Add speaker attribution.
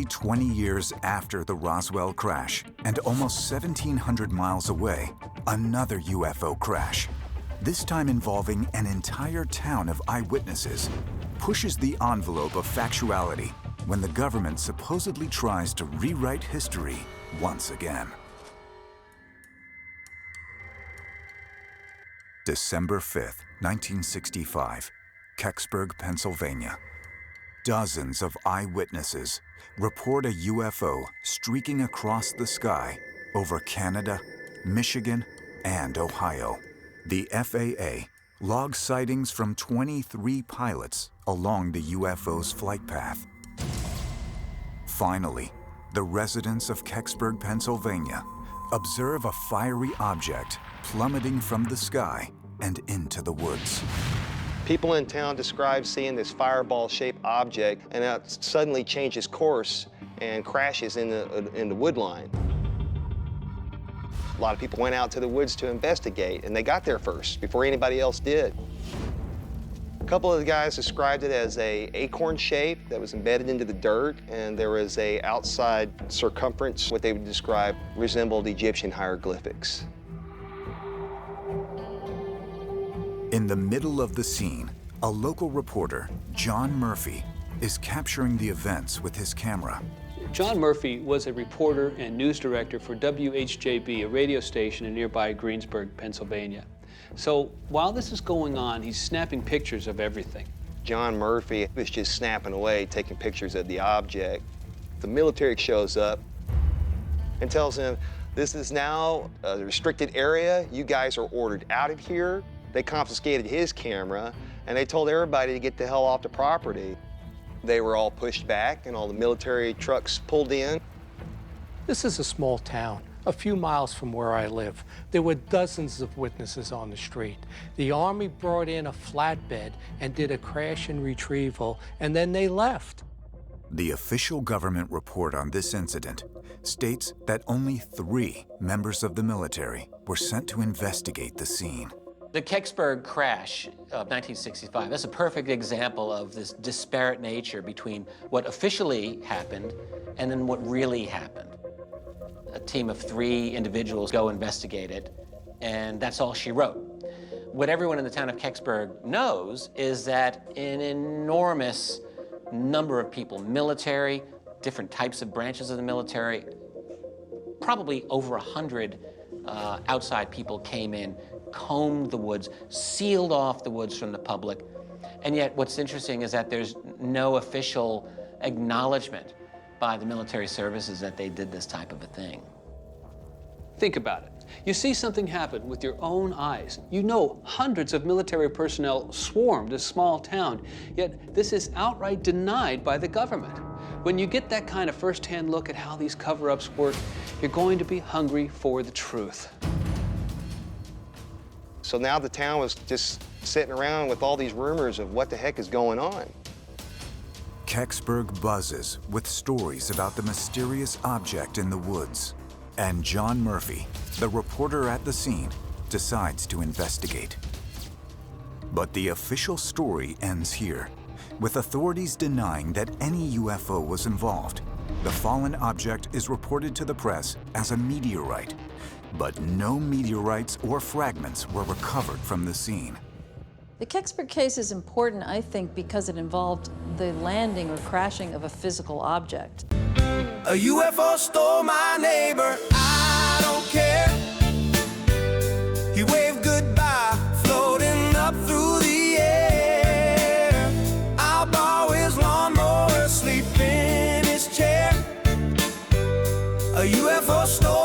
Speaker 1: 20 years after the Roswell crash, and almost 1,700 miles away, another UFO crash, this time involving an entire town of eyewitnesses, pushes the envelope of factuality when the government supposedly tries to rewrite history once again. December 5th, 1965, Kecksburg, Pennsylvania. Dozens of eyewitnesses report a UFO streaking across the sky over Canada, Michigan, and Ohio. The FAA logs sightings from 23 pilots along the UFO's flight path. Finally, the residents of Kecksburg, Pennsylvania, observe a fiery object plummeting from the sky and into the woods.
Speaker 2: People in town describe seeing this fireball-shaped object, and it suddenly changes course and crashes in the wood line. A lot of people went out to the woods to investigate, and they got there first, before anybody else did. A couple of the guys described it as an acorn shape that was embedded into the dirt, and there was a outside circumference, what they would describe resembled Egyptian hieroglyphics.
Speaker 1: In the middle of the scene, a local reporter, John Murphy, is capturing the events with his camera.
Speaker 3: John Murphy was a reporter and news director for WHJB, a radio station in nearby Greensburg, Pennsylvania. So while this is going on, he's snapping pictures of everything.
Speaker 2: John Murphy was just snapping away, taking pictures of the object. The military shows up and tells him, "This is now a restricted area. You guys are ordered out of here." They confiscated his camera, and they told everybody to get the hell off the property. They were all pushed back, and all the military trucks pulled in.
Speaker 4: This is a small town, a few miles from where I live. There were dozens of witnesses on the street. The Army brought in a flatbed and did a crash and retrieval, and then they left.
Speaker 1: The official government report on this incident states that only 3 members of the military were sent to investigate the scene.
Speaker 5: The Kecksburg crash of 1965, that's a perfect example of this disparate nature between what officially happened and then what really happened. A team of 3 individuals go investigate it, and that's all she wrote. What everyone in the town of Kecksburg knows is that an enormous number of people, military, different types of branches of the military, probably over 100 outside people came in, combed the woods, sealed off the woods from the public. And yet what's interesting is that there's no official acknowledgement by the military services that they did this type of a thing.
Speaker 3: Think about it. You see something happen with your own eyes. You know hundreds of military personnel swarmed a small town, yet this is outright denied by the government. When you get that kind of first-hand look at how these cover-ups work, you're going to be hungry for the truth.
Speaker 2: So now the town was just sitting around with all these rumors of what the heck is going on.
Speaker 1: Kecksburg buzzes with stories about the mysterious object in the woods. And John Murphy, the reporter at the scene, decides to investigate. But the official story ends here, with authorities denying that any UFO was involved. The fallen object is reported to the press as a meteorite, but no meteorites or fragments were recovered from the scene.
Speaker 6: The Kecksburg case is important, I think, because it involved the landing or crashing of a physical object.
Speaker 7: A UFO stole my neighbor, I don't care. He waved goodbye, floating up through the air. I'll borrow his lawnmower, sleep in his chair. A UFO stole